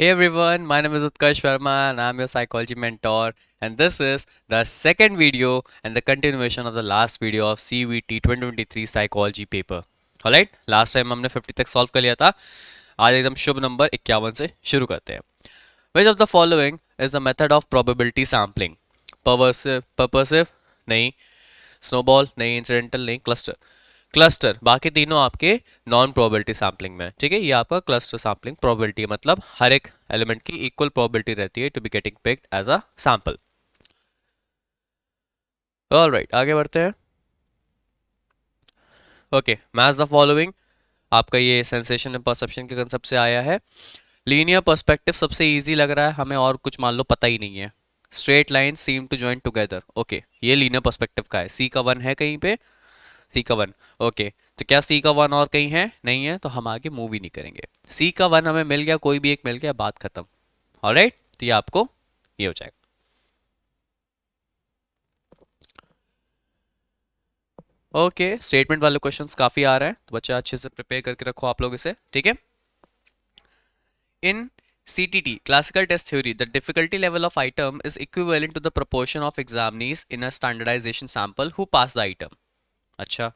Hey everyone, my name is Utkarsh Verma and I'm your psychology mentor, and this is the second video and the continuation of the last video of CVT 2023 psychology paper. Alright, last time हमने 50 तक solve कर लिया था. आज एकदम शुभ number 51 से शुरू करते हैं. Which of the following is the method of probability sampling? Purposive नहीं, स्नोबॉल नहीं, इंसिडेंटल नहीं, क्लस्टर. क्लस्टर बाकी तीनों आपके नॉन प्रोबेबिलिटी सैम्पलिंग में. ठीक है, ये आपका क्लस्टर सैम्पलिंग प्रोबेबिलिटी मतलब हर एक एलिमेंट की इक्वल प्रोबेबिलिटी रहती है to be getting picked as a sample. Alright, आगे बढ़ते हैं. Okay, match the following. आपका ये सेंसेशन एंड परसेप्शन के कंसेप्ट से आया है. लीनियर पर्सपेक्टिव सबसे इजी लग रहा है हमें, और कुछ मान लो पता ही नहीं है. Straight line seem to join together. Okay, ये लीनियर पर्सपेक्टिव का है. सी का वन है कहीं पे, सी का वन. ओके, तो क्या सी का वन और कहीं है? नहीं है, तो हम आगे मूव ही नहीं करेंगे. सी का वन हमें मिल गया, कोई भी एक मिल गया, बात खत्म. ऑलराइट, तो ये आपको ये हो जाएगा. ओके, स्टेटमेंट वाले क्वेश्चंस काफी आ रहे हैं, तो बच्चा अच्छे से प्रिपेयर करके रखो आप लोग इसे. ठीक है. इन CTT classical test theory, the difficulty level of item is equivalent to the proportion of examinees in a standardization sample who pass the item. अच्छा,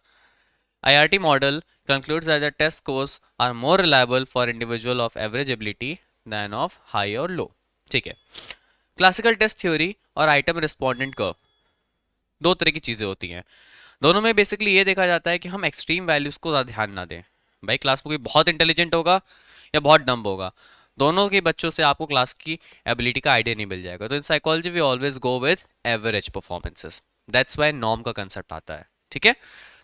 IRT model concludes that the test scores are more reliable for individual of average ability than of high or low. ठीक है. Classical test theory और item respondent curve दो तरह की चीज़ें होती हैं. दोनों में बेसिकली ये देखा जाता है कि हम एक्सट्रीम वैल्यूज़ को ज़्यादा ध्यान ना दें. भाई क्लास में कोई बहुत इंटेलिजेंट होगा या बहुत डम्ब होगा, दोनों के बच्चों से आपको क्लास की एबिलिटी का आइडिया नहीं मिल जाएगा. तो in psychology we always go with average performances. That's why norm का कंसेप्ट आता है. ठीक है.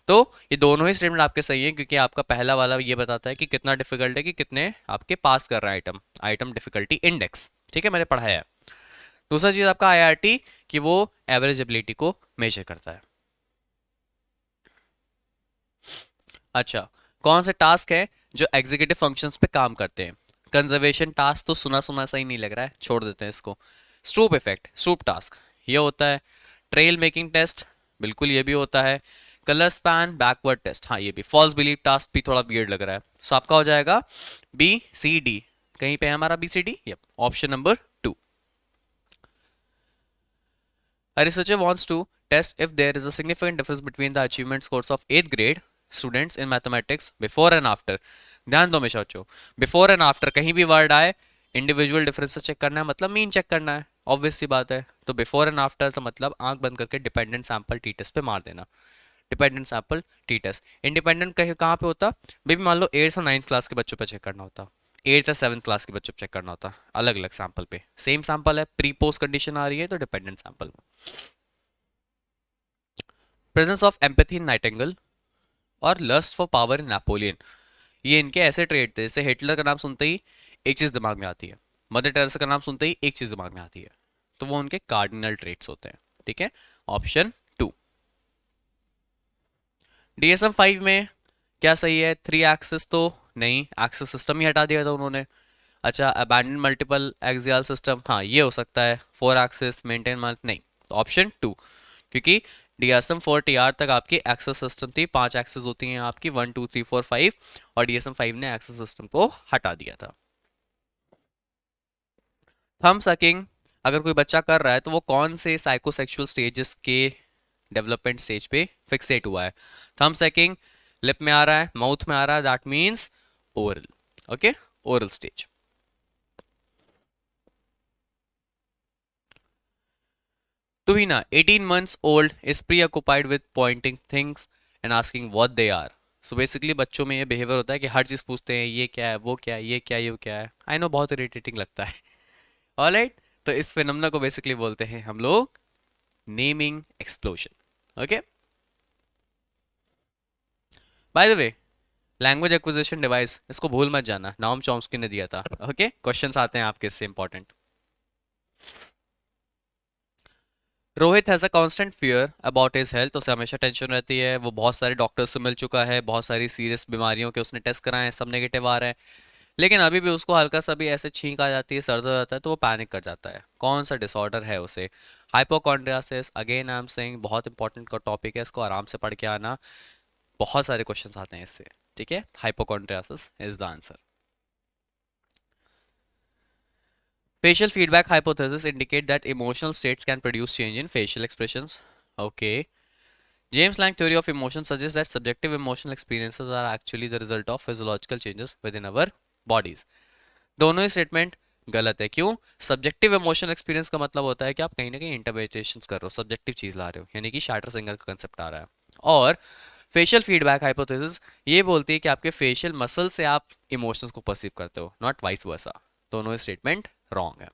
तो ये दोनों ही स्टेटमेंट आपके सही हैं, क्योंकि आपका पहला वाला ये बताता है कि कितना डिफिकल्ट है, कि कितने आपके पास कर रहा है आइटम, आइटम डिफिकल्टी इंडेक्स. ठीक है, मैंने पढ़ाया है. दूसरा चीज आपका IRT, कि वो एवरेज एबिलिटी को मेजर करता है. अच्छा, कौन से टास्क है जो एग्जीक्यूटिव फंक्शंस पे काम करते हैं? कंजर्वेशन टास्क तो सुना सुना सा ही नहीं लग रहा है, छोड़ देते हैं इसको. स्ट्रूप इफेक्ट, स्ट्रूप टास्क ये होता है. ट्रेल मेकिंग टेस्ट, बिल्कुल ये भी होता है. कलर स्पैन बैकवर्ड टेस्ट, हाँ ये भी. फॉल्स बिलीव टास्क भी थोड़ा वियर्ड लग रहा है. सो आपका हो जाएगा BCD. कहीं पे है हमारा BCD? Yup, option number 2. A researcher wants to test if there is a significant difference between the achievement scores of 8th grade students in mathematics before and after. ध्यान दो मेरे बच्चों, बिफोर एंड आफ्टर कहीं भी word आए, individual differences check करना है, मतलब मीन चेक करना है. ऑब्वियस सी बात है. तो बिफोर एंड आफ्टर तो मतलब आंख बंद करके डिपेंडेंट सैंपल टी टेस्ट पे मार देना. Dependent sample T test. Independent कहीं कहाँ पे होता? बेबी मान लो 8th और 9th क्लास के बच्चों पे चेक करना होता, 8th या 7th क्लास के बच्चों पे चेक करना होता. अलग अलग सैंपल पे. सेम सैंपल है, प्री पोस्ट कंडीशन आ रही है, तो dependent sample. Presence of empathy in Nightingale और lust for power in Napoleon, ये इनके ऐसे ट्रेड थे. जैसे हिटलर का नाम सुनते ही एक चीज दिमाग में आती है, मदर टेरेसा का नाम सुनते ही एक चीज दिमाग में आती है. तो वो उनके कार्डिनल ट्रेड्स होते हैं. ठीक है, ऑप्शन 2. DSM-5 में क्या सही है? 3 एक्सिस तो नहीं, एक्सिस सिस्टम ही हटा दिया था उन्होंने. अच्छा, अबैंडन मल्टीपल एक्सियल सिस्टम, हाँ ये हो सकता है. 4 एक्सिस मेंटेन नहीं, तो ऑप्शन 2. क्योंकि DSM-4 TR तक आपकी एक्सेस सिस्टम थी, 5 एक्सेस होती हैं आपकी, 1 2 3 4 5, और DSM-5 ने एक्सेस सिस्टम को हटा दिया था. थंब सकिंग अगर कोई बच्चा कर रहा है तो वो कौन से साइकोसेक्सुअल स्टेजेस के डेवलपमेंट स्टेज पे फिक्सेट हुआ है? थंब सकिंग लिप में आ रहा है, माउथ में आ रहा है, that means oral. Okay, oral stage. Tuhina, 18 months old, is preoccupied with pointing things and asking what they are. So basically बच्चों में ये बिहेवियर होता है कि हर चीज़ पूछते हैं, ये क्या है, वो क्या है, ये क्या है, ये क्या है. आई नो बहुत इरिटेटिंग लगता है. ऑलराइट, तो इस फिनोमेना को बेसिकली बोलते हैं हम लोग naming explosion. Okay, by the way, language acquisition device, इसको भूल मत जाना, नाम चॉम्स्की ने दिया था. ओके, क्वेश्चंस आते हैं आपके इससे important. Rohit has a constant fear about his health, उसे हमेशा टेंशन रहती है. वो बहुत सारे डॉक्टर से मिल चुका है, बहुत सारी सीरियस बीमारियों के उसने टेस्ट कराए हैं, सब नेगेटिव आ रहे हैं. लेकिन अभी भी उसको हल्का सा भी ऐसे छींक आ जाती है, सर दर्द आता है, तो वो पैनिक कर जाता है. कौन सा डिसऑर्डर है उसे? Hypochondriasis. Again I am saying बहुत इंपॉर्टेंट का टॉपिक है, इसको आराम से पढ़ के आना, बहुत सारे क्वेश्चंस आते हैं इससे. ठीक है, hypochondriasis is the answer. Facial feedback hypothesis indicate that emotional states can produce change in facial expressions. Okay. James Lang theory of emotion suggests that subjective emotional experiences are actually the result of physiological changes within our bodies. दोनों ही statement गलत है. क्यों? Subjective emotional experience का मतलब होता है कि आप कहीं ना कहीं इंटरप्रिटेशन कर रहे हो, सब्जेक्टिव चीज ला रहे हो, यानी कि शार्टर सिंगर का कंसेप्ट आ रहा है. और फेशियल फीडबैक हाइपोथेसिस ये बोलती है कि आपके फेशियल मसल से आप इमोशंस को परसीव करते हो, नॉट वाइस वर्सा. दोनों ही स्टेटमेंट रॉन्ग है.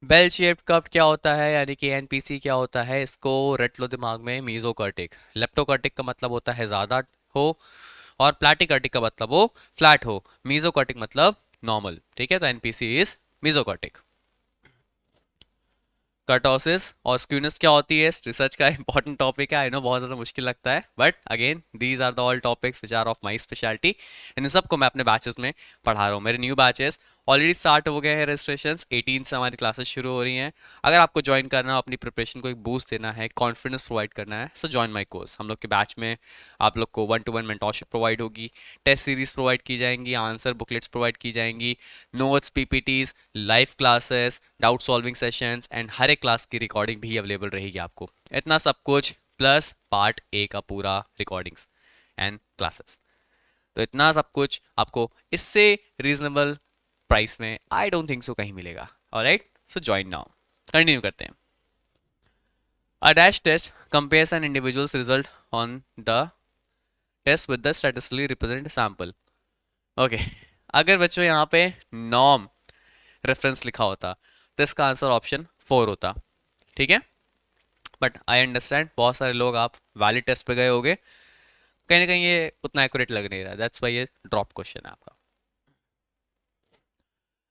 बेल शेप्ड कर्व क्या होता है, यानी कि एनपीसी क्या होता है, इसको रट लो दिमाग में. मीजोकर्टिक. लेप्टोकर्टिक का मतलब होता है ज्यादा हो, और प्लाटिकर्टिक का मतलब हो फ्लैट हो. मीजोकर्टिक मतलब नॉर्मल. ठीक है, तो एनपीसी इज मीजोकर्टिक. कर्टोसिस और स्क्यूनेस क्या होती है, रिसर्च का इंपॉर्टेंट टॉपिक है. आई नो बहुत ज़्यादा मुश्किल लगता है, but again these are the all topics which are of my speciality. इन सबको मैं अपने बैचेस में पढ़ा रहा हूँ. मेरे न्यू बैचेस ऑलरेडी स्टार्ट हो गए हैं. रजिस्ट्रेशन 18 से हमारी क्लासेस शुरू हो रही हैं. अगर आपको ज्वाइन करना हो, अपनी प्रिपरेशन को एक बूस्ट देना है, कॉन्फिडेंस प्रोवाइड करना है, सो ज्वाइन माई कोर्स. हम लोग के बैच में आप लोग को 1-to-1 मेंटोरशिप प्रोवाइड होगी, टेस्ट सीरीज प्रोवाइड की जाएंगी, आंसर बुकलेट्स प्रोवाइड की जाएंगी, notes, PPTs, live classes, doubt solving sessions, and हर एक क्लास की रिकॉर्डिंग भी अवेलेबल रहेगी आपको. इतना सब कुछ प्लस पार्ट ए का पूरा रिकॉर्डिंग्स एंड क्लासेस. तो इतना सब कुछ आपको इससे रीजनेबल प्राइस में आई डोंट थिंक सो कहीं मिलेगा. ऑलराइट, सो ज्वाइन नाउ. कंटिन्यू करते हैं. A dash test compares an individual's result on the test with the statistically represented sample. Okay अगर बच्चों यहाँ पे नॉर्म रेफरेंस लिखा होता तो इसका आंसर ऑप्शन 4 होता. ठीक है, बट आई अंडरस्टैंड बहुत सारे लोग आप वैलिड टेस्ट पे गए होगे, कहीं ना कहीं ये उतना एक्यूरेट लग नहीं रहा. दैट्स वाई ये ड्रॉप क्वेश्चन है आपका.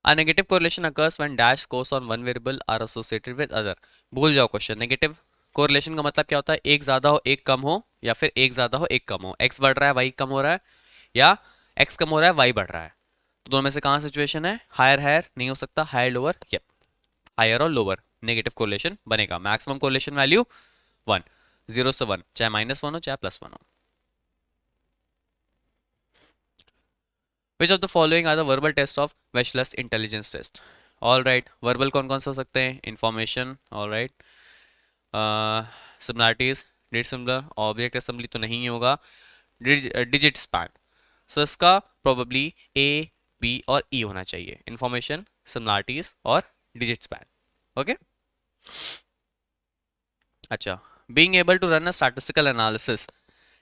A negative correlation occurs when dash scores on one variable are associated with other. भूल जाओ क्वेश्चन. नेगेटिव कोरिलेशन का मतलब क्या होता है, एक ज्यादा हो एक कम हो, या फिर एक ज्यादा हो एक कम हो. एक्स बढ़ रहा है वाई कम हो रहा है, या एक्स कम हो रहा है वाई बढ़ रहा है. तो दोनों में से कहाँ सिचुएशन है, हायर हायर नहीं हो सकता, हायर लोअर. यप, हायर और लोअर नेगेटिव कोरिलेशन बनेगा. मैक्सिमम कोरिलेशन वैल्यू 1, 0 से 1, चाहे -1 हो चाहे +1 हो. Which of the following are the verbal tests of Wechsler's intelligence test? All right, verbal कौन कौन से हो सकते हैं, information, all right, similarities, did similar, object assembly तो नहीं होगा, digit span. So इसका probably A, B और E होना चाहिए. Information, similarities और digit span. Okay? अच्छा, being able to run a statistical analysis,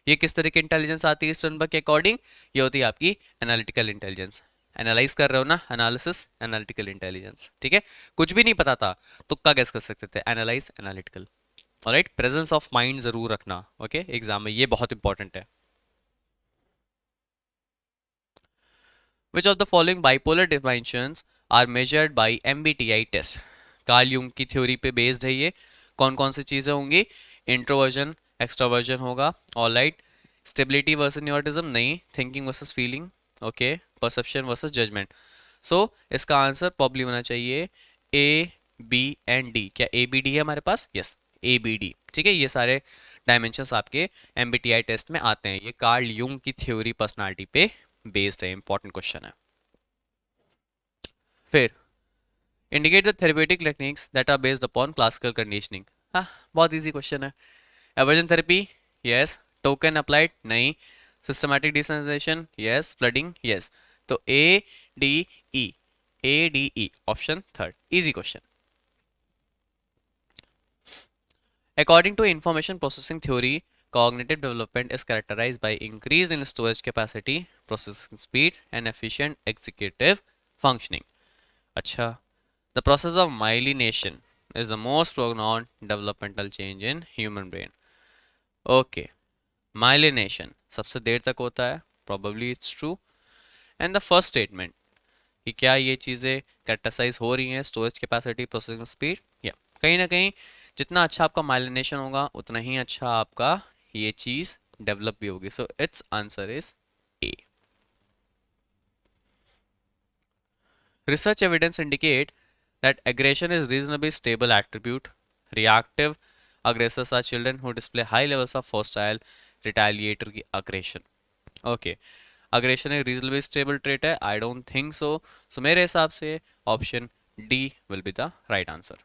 ये किस तरह की इंटेलिजेंस आती है स्टर्नबर्ग के अकॉर्डिंग, ये होती है आपकी एनालिटिकल इंटेलिजेंस. एनालाइज कर रहे हो ना, एनालिसिस एनालिटिकल इंटेलिजेंस. ठीक है, कुछ भी नहीं पता था तुक्का गैस कर सकते थे, analyse analytical. Alright, presence of mind जरूर रखना. ओके, एग्जाम में ये बहुत इंपॉर्टेंट है. Which of the following bipolar dimensions are measured by MBTI test. Carl Jung की थ्योरी पे बेस्ड है ये. कौन कौन सी चीजें होंगी, इंट्रोवर्जन एक्सट्रोवर्जन होगा. ऑलराइट, स्टेबिलिटी वर्सेस न्यूरोटिज्म नहीं, thinking versus feeling. Okay, perception versus judgement. So इसका आंसर प्रॉब्ली होना चाहिए ए, बी एंड डी. क्या ए बी डी है हमारे पास? Yes, A B D. ठीक है, ये सारे डायमेंशंस आपके एमबीटीआई टेस्ट में आते हैं. ये कार्ल यूंग की थ्योरी पर्सनालिटी पे बेस्ड है. इंपॉर्टेंट क्वेश्चन है. फिर indicate the therapeutic techniques that are based upon classical conditioning. हाँ, बहुत इजी क्वेश्चन है. Aversion therapy, yes. Token applied, नहीं. Systematic desensitization, yes. Flooding, yes. तो A D E, A D E option third. Easy question. According to information processing theory, cognitive development is characterized by increase in storage capacity, processing speed and efficient executive functioning. अच्छा, the process of myelination is the most profound developmental change in human brain. Okay, myelination सबसे देर तक होता है, probably it's true. And the first statement कि क्या ये चीज़ें characterise हो रही हैं, स्टोरेज कैपेसिटी, प्रोसेसिंग स्पीड, या कहीं ना कहीं जितना अच्छा आपका माइलिनेशन होगा उतना ही अच्छा आपका ये चीज़ डेवलप भी होगी. So it's answer is a. Research evidence indicate that aggression is reasonably stable attribute. Reactive aggressors are children who display high levels of hostile retaliatory aggression. Okay, aggression एक रीजनबली स्टेबल ट्रेट है? I don't think सो। सो मेरे हिसाब से option D will be the right answer.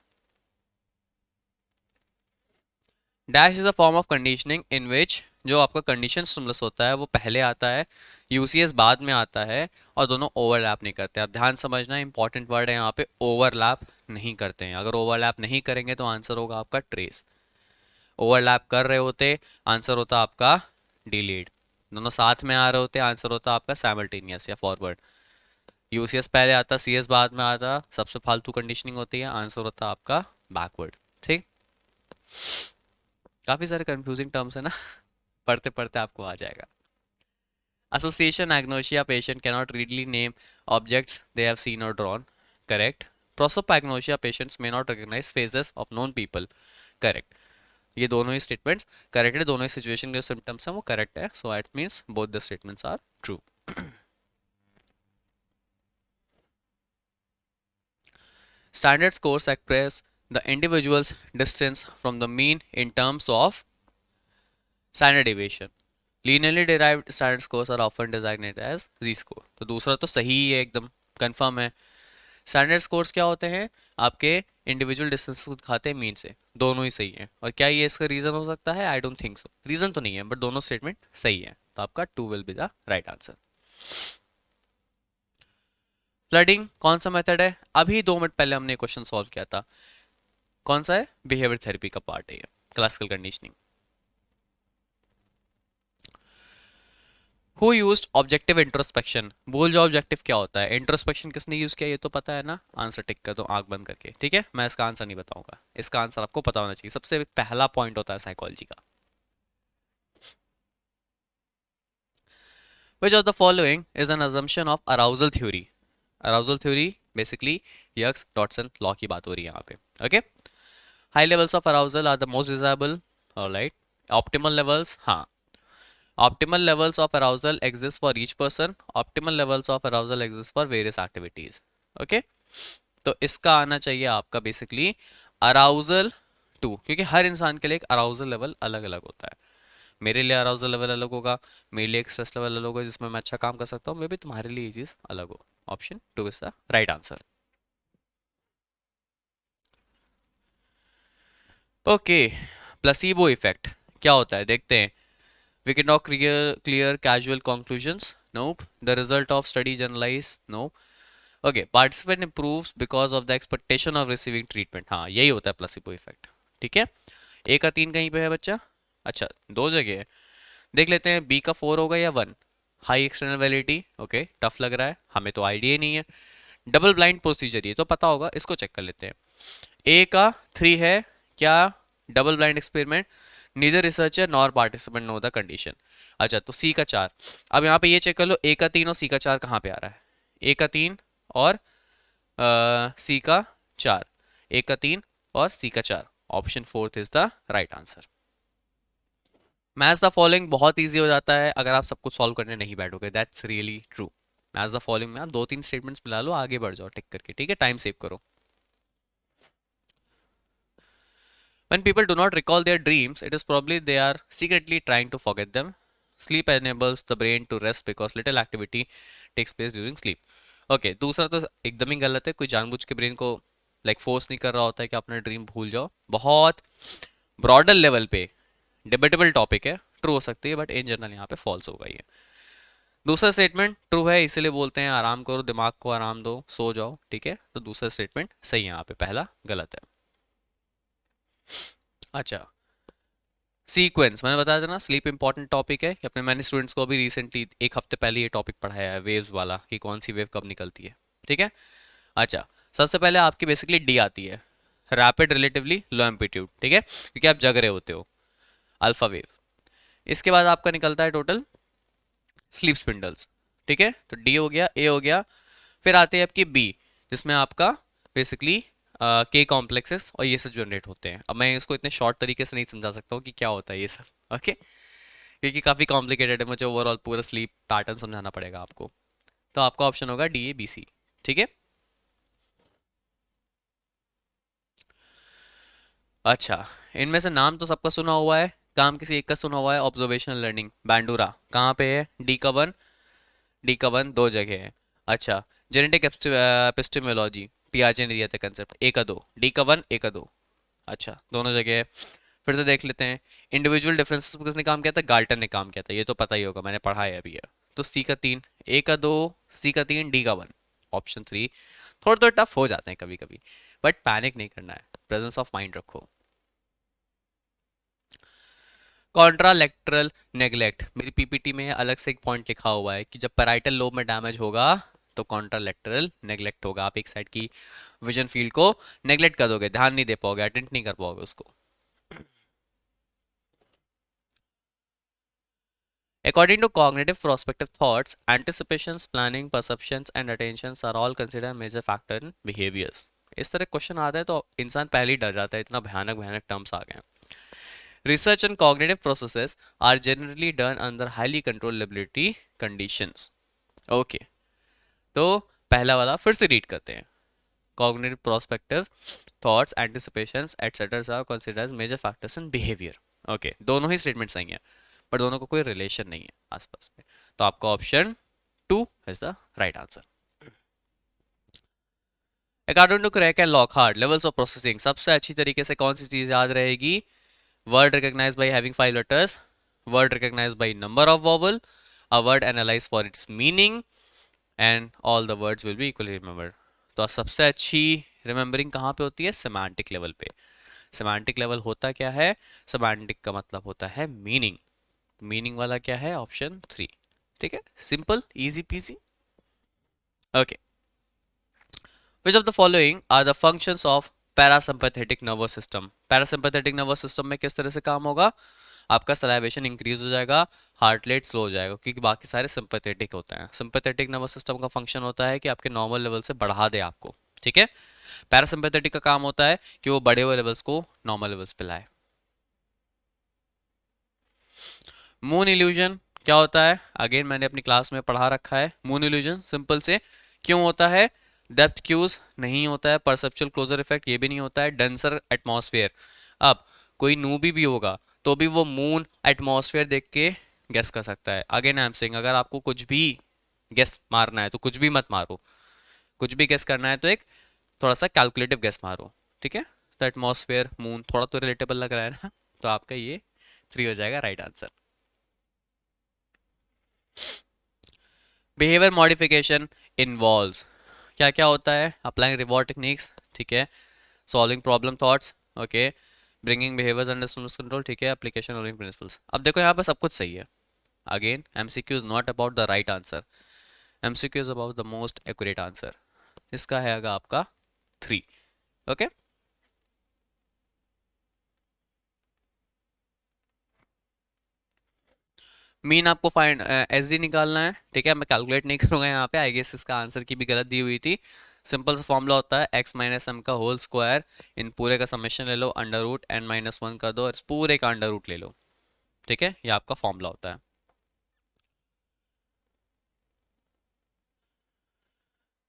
Dash is a form of conditioning in which, जो आपका condition stimulus होता है वो पहले आता है, यूसीएस बाद में आता है, और दोनों ओवरलैप नहीं करते। आप ध्यान समझना, इंपॉर्टेंट वर्ड है यहाँ पे, ओवरलैप नहीं करते हैं। अगर ओवरलैप नहीं करेंगे तो आंसर होगा आपका ट्रेस। ओवरलैप कर रहे होते, आंसर होता आपका डिलीड। दोनों साथ में आ रहे होते, आंसर होता आपका साइमल्टेनियस या फॉरवर्ड। यूसीएस पहले आता, सीएस बाद में आता, सबसे फालतू कंडीशनिंग होती है, आंसर होता आपका बैकवर्ड। ठीक, काफी सारे कंफ्यूजिंग टर्म्स है ना पढ़ते पढ़ते आपको आ जाएगा। Association agnosia, patient cannot readily name objects they have seen और drawn, correct. Prosopagnosia, patients may not recognise faces of known people, correct. ये दोनों ही स्टेटमेंट्स करेक्ट है, दोनों ही सिचुएशन के सिम्टम्स हैं वो करेक्ट है, so it means both the statements are true. Standard scores express the individual's distance from the mean in terms of standard deviation. Linearly derived standard scores are often designated as z-score. तो दूसरा तो सही ही है, एकदम confirm है। Standard scores क्या होते हैं? आपके इंडिविजुअल डिस्टेंस को दिखाते हैं मीन से। दोनों ही सही है। और क्या ये इसका रीजन हो सकता है? I don't think so. Reason तो नहीं है, बट दोनों स्टेटमेंट सही है, तो आपका 2 will be the right answer. Flooding कौन सा मेथड है? अभी 2 मिनट पहले हमने क्वेश्चन सॉल्व किया था। कौन सा है? बिहेवियर थेरेपी का पार्ट है ये, classical conditioning. Who used objective introspection? भूल जाओ ऑब्जेक्टिव क्या होता है, इंट्रोस्पेक्शन किसने यूज किया ये तो पता है ना। आंसर टिक कर दो आंख बंद करके, ठीक है। मैं इसका आंसर नहीं बताऊंगा, इसका आंसर आपको पता होना चाहिए। सबसे पहला पॉइंट होता है साइकोलॉजी का। Which of the following is an assumption of arousal theory? Arousal theory basically Yerkes Dodson law की बात हो रही है यहाँ पे, okay. High levels of arousal are the most desirable, alright. Optimal levels, हाँ, optimal levels of arousal exist for each person, optimal levels of arousal exist for various activities, okay। तो इसका आना चाहिए आपका बेसिकली अराउजल 2, क्योंकि हर इंसान के लिए एक अराउजल लेवल अलग अलग होता है। मेरे लिए अराउजल लेवल अलग होगा, मेरे लिए एक स्ट्रेस लेवल अलग होगा जिसमें मैं अच्छा काम कर सकता हूँ, मे भी तुम्हारे लिए ये चीज अलग हो। Option 2 is the right answer. Okay, placebo effect क्या होता है देखते हैं। We cannot clear casual conclusions. Nope. The result of study generalize. No. Okay. Participant improves because of the expectation of receiving treatment. हाँ, यही होता है प्लेसिबो इफेक्ट, ठीक है। ए का 3 कहीं पे है बच्चा? अच्छा, 2 जगह है। देख लेते हैं बी का 4 होगा या 1। High external validity, okay, tough लग रहा है, हमें तो आइडिया नहीं है। डबल ब्लाइंड प्रोसीजर ये तो पता होगा, इसको चेक कर लेते हैं। ए का 3 है क्या? Double blind experiment, neither researcher nor participant know the condition. अच्छा, तो सी का 4। अब यहाँ पे ये चेक कर लो, ए का 3 और सी का 4 कहाँ पे आ रहा है? ए का 3 और सी का 4, ए का 3 और सी का 4, option 4 is the right answer. Match the following बहुत इजी हो जाता है अगर आप सब कुछ सॉल्व करने नहीं बैठोगे, that's really true. Match the following में आप 2-3 स्टेटमेंट्स मिला लो, आगे बढ़ जाओ टिक करके, ठीक है। टाइम सेव करो। When people do not recall their dreams, it is probably they are secretly trying to forget them. Sleep enables the brain to rest because little activity takes place during sleep. Okay, दूसरा तो एकदम ही गलत है, कोई जानबूझ के brain को force नहीं कर रहा होता है कि अपना ड्रीम भूल जाओ। बहुत ब्रॉडर लेवल पे डिबेटेबल टॉपिक है, ट्रू हो सकती है, बट इन जनरल यहाँ पे फॉल्स होगा ये। दूसरा स्टेटमेंट ट्रू है, इसीलिए बोलते हैं आराम करो, दिमाग को आराम दो, सो जाओ, ठीक है। तो दूसरा स्टेटमेंट सही है यहाँ पे, पहला गलत है। अच्छा, सीक्वेंस मैंने बताया था ना, स्लीप इंपॉर्टेंट टॉपिक है। अपने मैंने स्टूडेंट्स को अभी रिसेंटली 1 हफ्ते पहले ये टॉपिक पढ़ाया है, वेव्स वाला, कि कौन सी वेव कब निकलती है, ठीक है। अच्छा, सबसे पहले आपकी बेसिकली डी आती है, रैपिड रिलेटिवली लो एम्पलीट्यूड, ठीक है, क्योंकि आप जग रहे होते हो, अल्फा वेव। इसके बाद आपका निकलता है टोटल स्लीप स्पिंडल्स, ठीक है। तो डी हो गया, ए हो गया, फिर आते हैं आपकी बी, जिसमें आपका बेसिकली के कॉम्प्लेक्सेस और ये सब जनरेट होते हैं। अब मैं इसको इतने शॉर्ट तरीके से नहीं समझा सकता हूँ कि क्या होता है ये सब, ओके, क्योंकि काफ़ी कॉम्प्लिकेटेड है, मुझे ओवरऑल पूरा स्लीप पैटर्न समझाना पड़ेगा आपको। तो आपका ऑप्शन होगा डी ए बी सी, ठीक है। अच्छा, इनमें से नाम तो सबका सुना हुआ है, काम किसी एक का सुना हुआ है। ऑब्जर्वेशनल लर्निंग, बैंडूरा कहाँ पे है? डी का 1, डी का वन दो जगह है। अच्छा, जेनेटिक एपिस्टेमोलॉजी, पियाजे ने दिया था कंसेप्ट, ए का दो, डी का वन, ए का दो। अच्छा, दोनों जगह है। फिर से देख लेते हैं, इंडिविजुअल डिफरेंसेस पर किसने काम किया था? गाल्टन ने काम किया था, ये तो पता ही होगा, मैंने पढ़ा है अभी है। तो सी का तीन, ए का दो, सी का तीन, डी का वन, ऑप्शन थ्री। थोड़े थोड़े टफ हो जाते हैं कभी कभी, बट पैनिक नहीं करना है, प्रेजेंस ऑफ माइंड रखो। कॉन्ट्रालेक्टरल नेग्लेक्ट, मेरी पीपीटी में अलग से एक पॉइंट लिखा हुआ है कि जब पैराइटल लोब में डैमेज होगा तो कॉन्ट्रालेक्टरल नेग्लेक्ट होगा। आप एक साइड की विजन फील्ड को नेग्लेक्ट कर दोगे, ध्यान नहीं दे पाओगे, अटेंड नहीं कर पाओगे उसको। According to cognitive prospective thoughts, anticipations, planning, perceptions and attentions are all considered major factor in behaviors. इस तरह क्वेश्चन आता है तो इंसान पहले ही डर जाता है, इतना भयानक भयानक टर्म्स आ गए हैं। Research and cognitive processes are generally done under highly controllability conditions. Okay, तो पहला वाला फिर से रीड करते हैं। Cognitive prospective thoughts, anticipations, etc. are considered as major factors in behavior. Okay, दोनों ही स्टेटमेंट्स सही हैं, पर दोनों को कोई रिलेशन नहीं है आसपास में। तो आपका option two is the right answer. According to Craik and Lockhart, levels of processing, सबसे अच्छी तरीके से कौन सी चीज याद रहेगी? Word recognised by having 5 letters, word recognised by number of vowel, a word analysed for its meaning, and all the words will be equally remembered. तो सबसे अच्छी रिमेंबरिंग कहाँ पे होती है? सेमांटिक लेवल पे। सेमांटिक लेवल होता क्या है? सेमांटिक का मतलब होता है मीनिंग। मीनिंग वाला क्या है? Option three. ठीक है, simple, easy peasy. Okay, which of the following are the functions of parasympathetic nervous system? Parasympathetic nervous system में किस तरह से काम होगा? आपका सलाइवेशन इंक्रीज हो जाएगा, हार्ट रेट स्लो हो जाएगा, क्योंकि बाकी सारे सिंपैथेटिक होते हैं। सिंपैथेटिक नर्वस सिस्टम का फंक्शन होता है कि आपके नॉर्मल लेवल से बढ़ा दे आपको। ठीक है, पैरासिम्पैथेटिक का काम होता है कि वो बढ़े हुए लेवल्स को नॉर्मल लेवल्स पे लाए। मून इल्यूजन क्या होता है? अगेन मैंने अपनी क्लास में पढ़ा रखा है। मून इल्यूजन सिंपल से क्यों होता है? डेप्थ क्यूज नहीं होता है, परसेप्चुअल क्लोजर इफेक्ट ये भी नहीं होता है, डेंसर एटमॉस्फेयर। अब कोई नूबी भी होगा तो भी वो मून एटमॉस्फेयर देख के गेस कर सकता है। अगेन आई एम सेइंग, अगर आपको कुछ भी गेस मारना है तो कुछ भी मत मारो, कुछ भी गेस करना है तो एक थोड़ा सा कैलकुलेटिव गेस मारो। ठीक है, तो एटमॉस्फेयर, मून, थोड़ा तो रिलेटेबल लग रहा है ना, तो आपका ये थ्री हो जाएगा right answer. Behaviour modification involves, क्या क्या होता है? अप्लाइंग रिवॉर्ड टेक्निक्स, ठीक है, solving problem thoughts, okay, bringing behaviours under stimulus control, ठीक है, एप्लीकेशन ऑफ प्रिंसिपल्स। अब देखो यहाँ पे सब कुछ सही है। Again MCQ is not about the right answer, MCQ is about the most accurate answer. इसका है आपका थ्री। ओके, मीन आपको फाइंड एसडी निकालना है। ठीक है, मैं कैलकुलेट नहीं करूंगा यहाँ पे, आई गेस इसका आंसर की भी गलत दी हुई थी। सिंपल सा फॉर्मूला होता है एक्स माइनस एम का होल स्क्वायर, इन पूरे का समेशन ले लो, under root N minus one कर दो और इस पूरे का अंडर रूट ले लो। ठीक है, ये आपका फॉर्मूला होता है।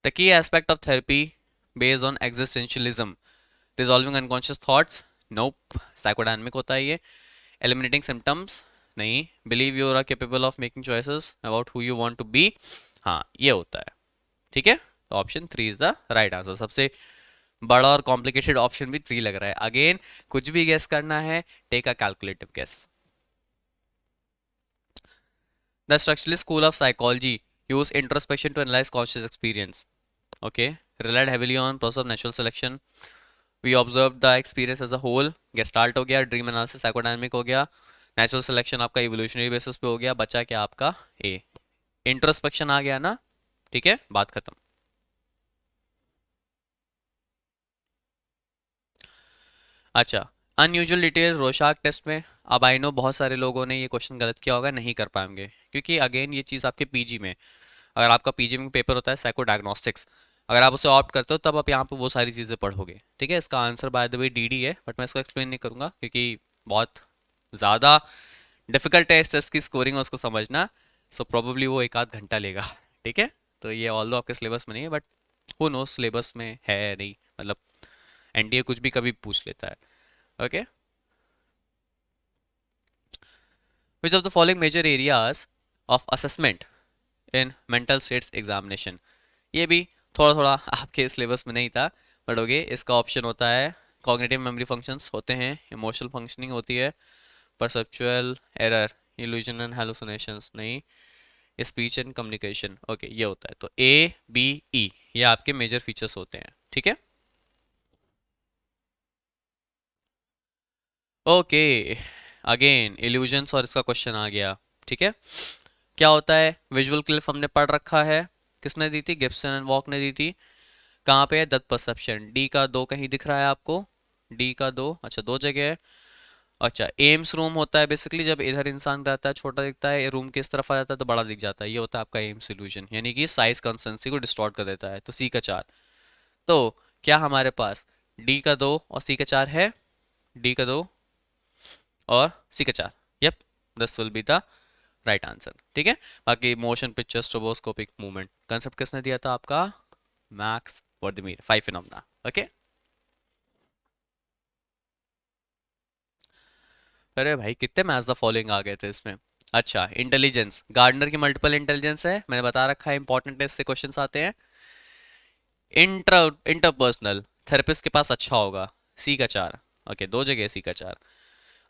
The key aspect of therapy based on existentialism, resolving unconscious thoughts, nope, psychodynamic होता है ये। एलिमिनेटिंग सिम्टम्स, नहीं। Believe you are capable of making choices about who you want to be, हाँ ये होता है। ठीक है, तो option three is the right answer. सबसे बड़ा और कॉम्प्लिकेटेड ऑप्शन भी थ्री लग रहा है। अगेन कुछ भी गेस करना है, take a calculative guess. The structuralist school of psychology use introspection to analyse conscious experience, okay, relied heavily on process of natural selection, we observe the experience as a whole, gestalt हो गया, dream analysis psychodynamic हो गया, natural selection आपका evolutionary basis पे हो गया, बचा क्या आपका ए, इंट्रोस्पेक्शन आ गया ना। ठीक है, बात खत्म। अच्छा, अनयूजुअल डिटेल रोशाक टेस्ट में, अब आई नो बहुत सारे लोगों ने ये क्वेश्चन गलत किया होगा, नहीं कर पाएंगे, क्योंकि अगेन ये चीज़ आपके पीजी में, अगर आपका पीजी में पेपर होता है साइको डायग्नोस्टिक्स, अगर आप उसे ऑप्ट करते हो तब आप यहाँ पे वो सारी चीज़ें पढ़ोगे। ठीक है, इसका answer by the way DD है, बट मैं इसको एक्सप्लेन नहीं करूँगा क्योंकि बहुत ज़्यादा डिफिकल्ट है इस टेस्ट की स्कोरिंग उसको समझना, सो प्रोबेबली वो एक आध घंटा लेगा। ठीक है, तो ये ऑल दो आपके सिलेबस में नहीं है, बट हु नो सिलेबस में है नहीं, मतलब एनडीए कुछ भी कभी पूछ लेता है। Okay, which of the following major areas of assessment in mental states examination. ये भी थोड़ा थोड़ा आपके सिलेबस में नहीं था, बट ओके, इसका ऑप्शन होता है कॉग्निटिव मेमोरी फंक्शंस होते हैं, इमोशनल फंक्शनिंग होती है, perceptual error, illusion and hallucinations नहीं, स्पीच एंड कम्युनिकेशन, ओके ये होता है। तो ए बी ई ये आपके मेजर फीचर्स होते हैं, ठीक है। ओके, अगेन इल्यूजन्स और इसका क्वेश्चन आ गया, ठीक है। क्या होता है, विजुअल क्लिफ हमने पढ़ रखा है, किसने दी थी, गिब्सन एंड वॉक ने दी थी। कहाँ पे है, डेप्थ परसेप्शन, डी का 2 कहीं दिख रहा है आपको, डी का 2, अच्छा 2 जगह है। अच्छा, एम्स रूम होता है बेसिकली, जब इधर इंसान रहता है छोटा दिखता है, रूम के इस तरफ आ जाता है तो बड़ा दिख जाता है, ये होता है आपका एम्स इल्यूजन, यानी कि साइज कंसिस्टेंसी को डिस्टॉर्ट कर देता है। तो सी का 4, तो क्या हमारे पास डी का 2 और सी का 4 है, डी का 2 और सी का 4, yup, this will be the right answer, ठीक है। बाकी motion picture stroboscopic movement concept किसने दिया था, आपका मैक्स वर्दमीर, 5 फिनोमेना, ओके। अरे भाई कितने मैच द फॉलोइंग आ गए थे इसमें। अच्छा, इंटेलिजेंस, गार्डनर की मल्टीपल इंटेलिजेंस है, मैंने बता रखा है, इंपॉर्टेंट टेस्ट से क्वेश्चंस आते हैं। इंटरपर्सनल, थेरेपिस्ट के पास अच्छा होगा, सी का 4, ओके 2 जगह सी का 4।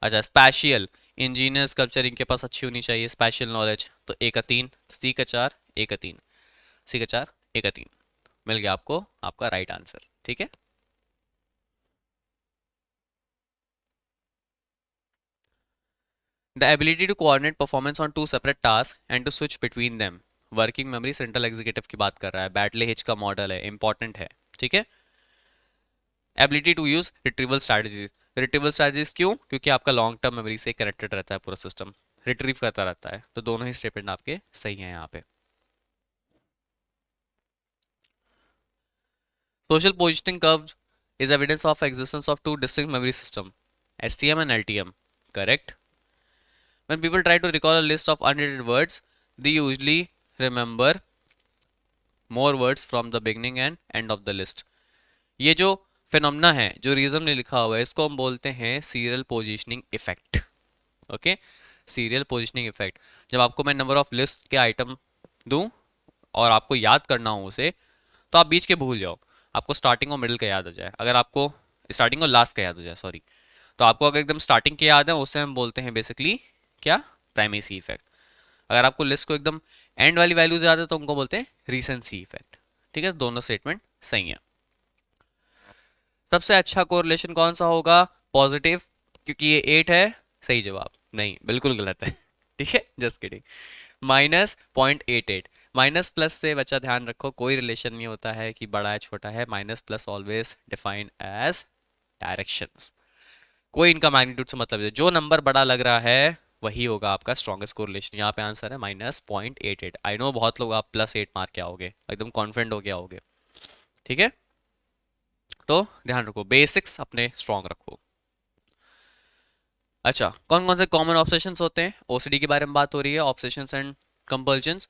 अच्छा, स्पैशियल, इंजीनियर स्कल्पचर इनके पास अच्छी होनी चाहिए, स्पेशल नॉलेज, तो ए का 3, सी का 4, ए का 3, सी का 4, ए का 3, मिल गया आपको आपका राइट आंसर, ठीक है। The ability to coordinate performance on 2 separate task and to switch between them, working memory central executive की बात कर रहा है, बैटले हिच का मॉडल है, इंपॉर्टेंट है, ठीक है। Ability to use retrieval strategies, retrieval strategies क्यों, क्योंकि आपका लॉन्ग टर्म मेमोरी से कनेक्टेड रहता है पूरा सिस्टम, रिट्रीव करता रहता है, तो दोनों ही स्टेटमेंट आपके सही हैं यहाँ पे। Social positioning curve is evidence of existence of two distinct memory system, STM and LTM, correct. When people try to recall a list of unrelated words, they usually remember more words from the beginning and end of the list. ये जो phenomena है जो reason में लिखा हुआ है, इसको हम बोलते हैं serial positioning effect, okay, serial positioning effect. जब आपको मैं नंबर ऑफ लिस्ट के आइटम दूं और आपको याद करना हो उसे, तो आप बीच के भूल जाओ, आपको स्टार्टिंग और मिडिल का याद आ जाए, अगर आपको स्टार्टिंग और लास्ट का याद हो जाए, सॉरी, तो आपको अगर एकदम स्टार्टिंग के याद है उसे हम बोलते हैं बेसिकली क्या, प्राइमेसी इफेक्ट। अगर आपको लिस्ट को एकदम एंड वाली वैल्यूज याद है तो उनको बोलते हैं रीसेंसी इफेक्ट, ठीक है। दोनों स्टेटमेंट सही है। सबसे अच्छा कोरिलेशन कौन सा होगा, पॉजिटिव, क्योंकि ये 8 है, सही जवाब नहीं, बिल्कुल गलत है ठीक है, जस्ट किडिंग, -0.88, माइनस प्लस से बच्चा ध्यान रखो कोई रिलेशन नहीं होता है कि बड़ा है छोटा है, minus plus always define as directions, कोई इनका मैग्नीट्यूड से मतलब है, जो नंबर बड़ा लग रहा है वही होगा आपका स्ट्रॉन्गेस्ट कोरिलेशन। यहाँ पे आंसर है -0.88। आई नो बहुत लोग आप +8 मार के आओगे, एकदम कॉन्फिडेंट हो के आओगे, ठीक है, तो ध्यान रखो, बेसिक्स अपने स्ट्रॉन्ग रखो। अच्छा, कौन कौन से कॉमन ऑब्सेशंस होते हैं, ओसीडी के बारे में बात हो रही है, obsessions and compulsions,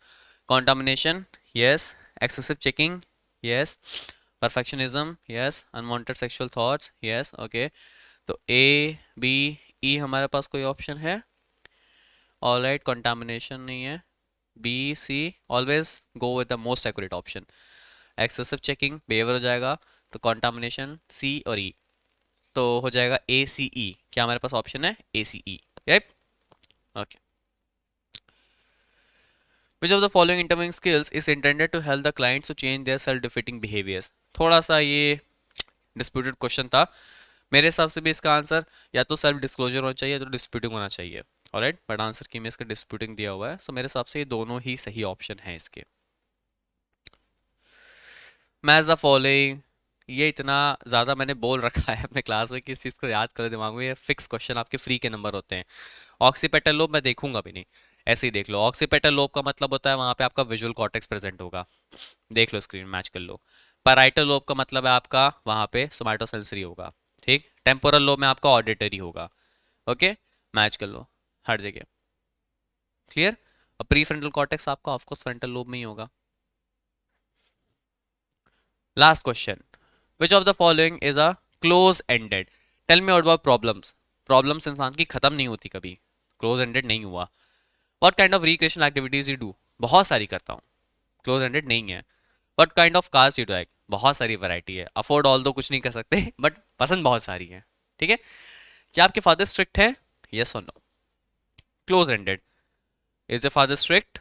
contamination, yes, excessive checking, yes, perfectionism, yes, unwanted sexual thoughts, yes, okay. तो ए बी ई हमारे पास कोई ऑप्शन है, ऑलराइट, कंटामिनेशन नहीं है, B C, always go with the most accurate option, excessive checking behaviour हो जाएगा, तो contamination सी और ई, तो हो जाएगा ए सी ई, क्या हमारे पास ऑप्शन है A C E, right, okay. Which of the following interviewing skills is intended to help the clients to change their self defeating behaviours, थोड़ा सा ये डिस्प्यूटेड क्वेश्चन था, मेरे हिसाब से भी इसका आंसर या तो सेल्फ डिस्क्लोजर होना चाहिए या तो डिस्प्यूटिंग होना चाहिए, ऑलराइट, बट आंसर की में इसका डिस्प्यूटिंग दिया हुआ है, सो मेरे हिसाब से ये दोनों ही सही ऑप्शन हैं इसके। मैच द फॉलोइंग, ये इतना ज़्यादा मैंने बोल रखा है अपने क्लास में कि इस चीज़ को याद करो दिमाग में, ये फिक्स क्वेश्चन आपके फ्री के नंबर होते हैं। ऑक्सीपेटल लोब मैं देखूंगा भी नहीं, ऐसे ही देख लो, ऑक्सीपेटल लोब का मतलब होता है वहाँ पे आपका विजुअल कॉर्टेक्स प्रेजेंट होगा, देख लो स्क्रीन मैच कर लो। पैराइटल लोब का मतलब है आपका वहाँ पे सोमैटोसेंसरी होगा, ठीक, टेम्पोरल लोब में आपका ऑडिटरी होगा, ओके, मैच कर लो हर जगह, क्लियर। और प्री फ्रंटल कॉर्टेक्स आपका ऑफकोर्स फ्रंटल लोब में ही होगा। Last question, which of the following is a close ended, tell me about problems, problems इंसान की खत्म नहीं होती कभी, क्लोज एंडेड नहीं हुआ। What kind of recreational activities you do, बहुत सारी करता हूँ, क्लोज एंडेड नहीं है। But kind of cars you like, बहुत सारी वैरायटी है, अफोर्ड ऑल तो कुछ नहीं कर सकते बट पसंद बहुत सारी है। ठीक है, क्या आपके फादर स्ट्रिक्ट है? यस और no. Close ended, is your father strict?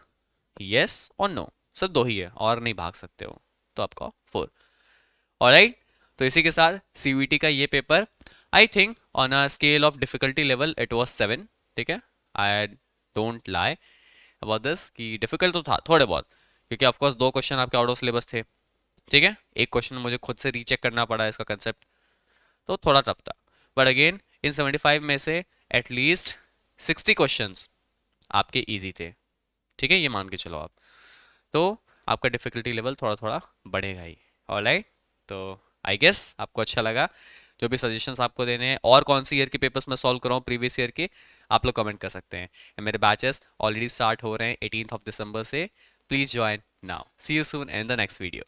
Yes और नो, सिर्फ दो ही है और नहीं भाग सकते हो, तो आपका 4। ऑलराइट, तो इसी के साथ सीवीटी का ये paper, I think on a scale of difficulty level it was 7। ठीक है, I don't lie about this कि डिफिकल्ट तो था थोड़े बहुत, क्योंकि ऑफकोर्स 2 क्वेश्चन आपके आउट ऑफ सिलेबस थे। ठीक है, एक क्वेश्चन मुझे खुद से रीचेक करना पड़ा इसका कंसेप्ट, तो थोड़ा टफ था। बट अगेन इन 75 में से एटलीस्ट 60 क्वेश्चंस आपके इजी थे। ठीक है, ये मान के चलो आप, तो आपका डिफिकल्टी लेवल थोड़ा थोड़ा बढ़ेगा ही। ऑलराइट, तो आई गेस आपको अच्छा लगा। जो भी सजेशंस आपको देने हैं और कौन सी ईयर के पेपर्स मैं सॉल्व कराऊँ प्रीवियस ईयर के, आप लोग कमेंट कर सकते हैं। मेरे बैचेस ऑलरेडी स्टार्ट हो रहे हैं 18 दिसंबर से, please join now. See you soon in the next video.